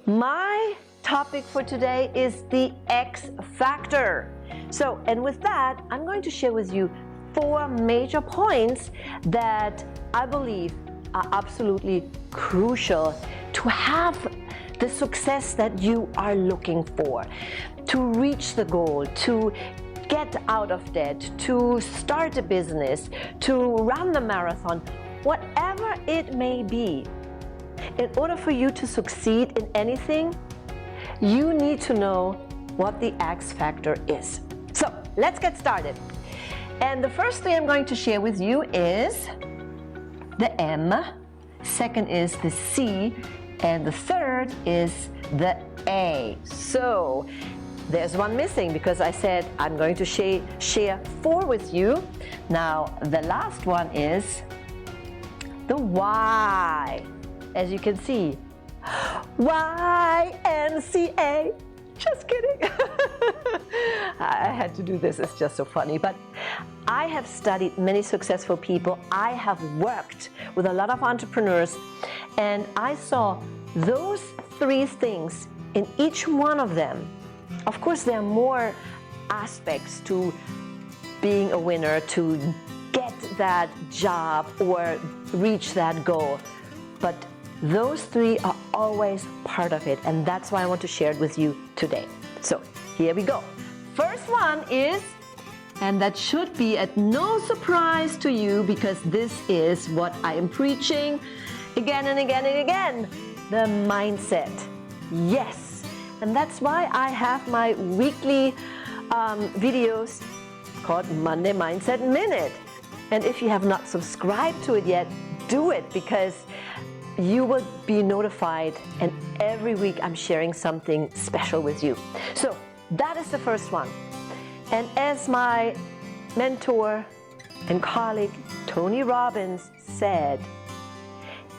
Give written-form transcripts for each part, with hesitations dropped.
My topic for today is the X factor. So, and with that, I'm going to share with you 4 major points that I believe are absolutely crucial to have the success that you are looking for, to reach the goal, to get out of debt, to start a business, to run the marathon, whatever it may be. In order for you to succeed in anything, you need to know what the X factor is. So let's get started. And the first thing I'm going to share with you is the M, second is the C, and the third is the A. So there's one missing because I said I'm going to share 4 with you. Now the last one is the Y. As you can see, YNCA. Just kidding. I had to do this, it's just so funny. But I have studied many successful people. I have worked with a lot of entrepreneurs, and I saw those 3 things in each one of them. Of course, there are more aspects to being a winner, to get that job or reach that goal. But those 3 are always part of it, and that's why I want to share it with you today. So here we go. First one is, and that should be at no surprise to you because this is what I am preaching again and again and again, the mindset. Yes, and that's why I have my weekly videos called Monday Mindset Minute. And if you have not subscribed to it yet, do it, because you will be notified, and every week I'm sharing something special with you. So that is the first one. And as my mentor and colleague Tony Robbins said,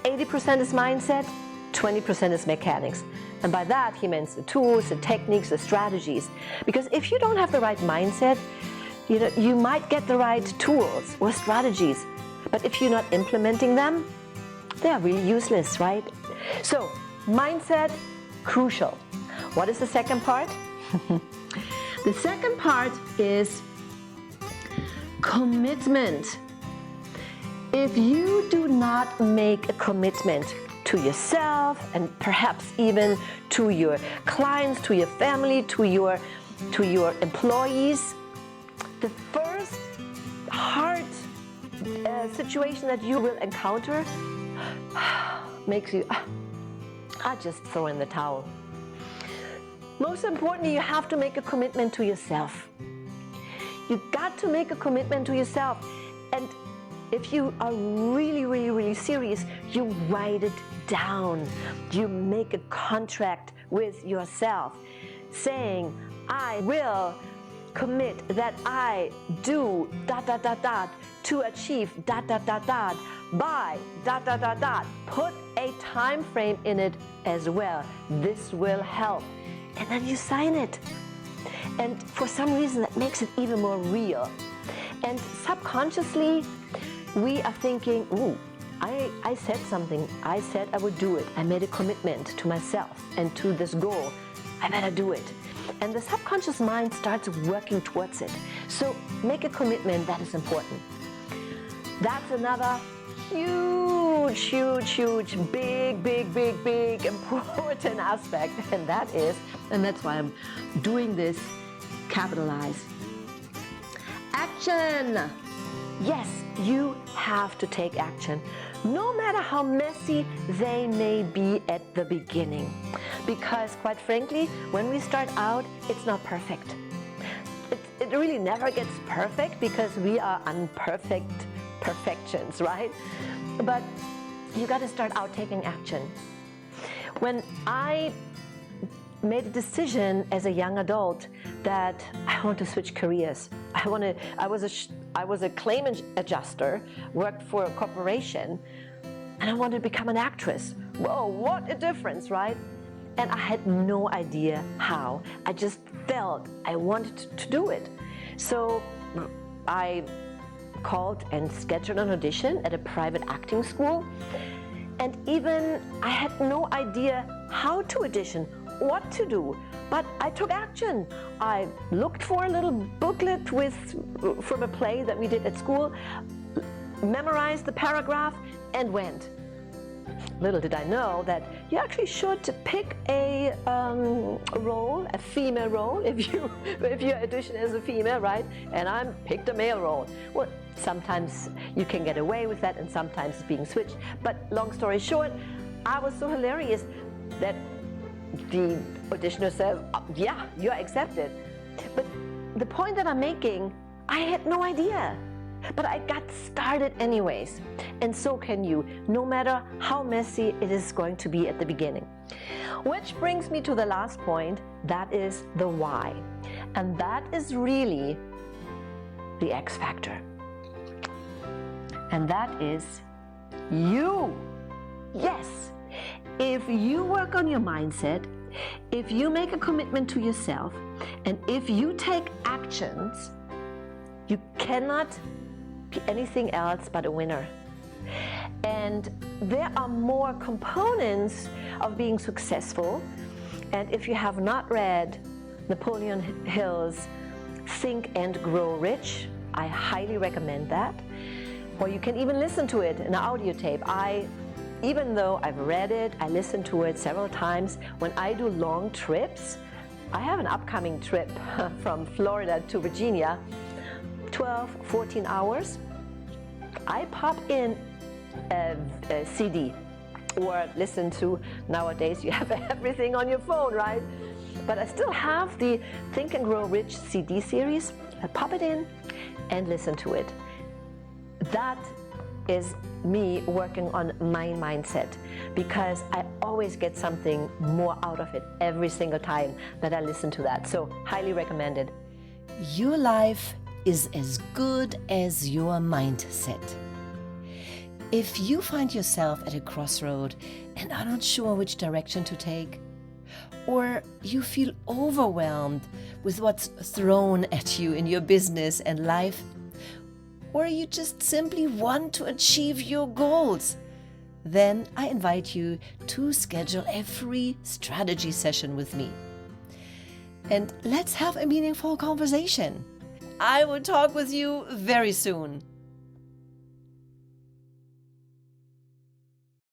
80% is mindset, 20% is mechanics. And by that he means the tools, the techniques, the strategies. Because if you don't have the right mindset, you might get the right tools or strategies, but if you're not implementing them, they are really useless, right? So, mindset, crucial. What is the second part? The second part is commitment. If you do not make a commitment to yourself and perhaps even to your clients, to your family, to your employees, the first hard situation that you will encounter makes you, I just throw in the towel. Most importantly, you have to make a commitment to yourself. You got to make a commitment to yourself. And if you are really, really, really serious, you write it down. You make a contract with yourself saying, I will commit that I do ... to achieve ... by ... Put a time frame in it as well. This will help. And then you sign it. And for some reason that makes it even more real. And subconsciously we are thinking, ooh, I said something. I said I would do it. I made a commitment to myself and to this goal. I better do it. And the subconscious mind starts working towards it. So make a commitment, that is important. That's another huge, big important aspect. And that's why I'm doing this, capitalize. Action. Yes, you have to take action, no matter how messy they may be at the beginning. Because quite frankly, when we start out, it's not perfect. It really never gets perfect because we are imperfect perfections, right? But you got to start out taking action. When I made a decision as a young adult that I want to switch careers. I was a claim adjuster, worked for a corporation, and I wanted to become an actress. Whoa, what a difference, right? And I had no idea how. I just felt I wanted to do it. So I called and scheduled an audition at a private acting school. And even I had no idea how to audition, what to do, but I took action. I looked for a little booklet from a play that we did at school, memorized the paragraph, and went. Little did I know that you actually should pick a role, a female role, if you audition as a female, right? And I picked a male role. Well, sometimes you can get away with that, and sometimes it's being switched. But long story short, I was so hilarious that the auditioner says, oh, yeah, you're accepted. But the point that I'm making, I had no idea. But I got started anyways. And so can you, no matter how messy it is going to be at the beginning. Which brings me to the last point, that is the why. And that is really the X factor. And that is you. Yes. If you work on your mindset, if you make a commitment to yourself, and if you take actions, you cannot be anything else but a winner. And there are more components of being successful. And if you have not read Napoleon Hill's Think and Grow Rich, I highly recommend that. Or you can even listen to it in an audio tape. Even though I've read it, I listen to it several times. When I do long trips, I have an upcoming trip from Florida to Virginia, 12, 14 hours. I pop in a CD or listen to, nowadays you have everything on your phone, right? But I still have the Think and Grow Rich CD series. I pop it in and listen to it. That is me working on my mindset, because I always get something more out of it every single time that I listen to that. So highly recommended. Your life is as good as your mindset. If you find yourself at a crossroad and are not sure which direction to take, or you feel overwhelmed with what's thrown at you in your business and life, or you just simply want to achieve your goals, then I invite you to schedule a free strategy session with me. And let's have a meaningful conversation. I will talk with you very soon.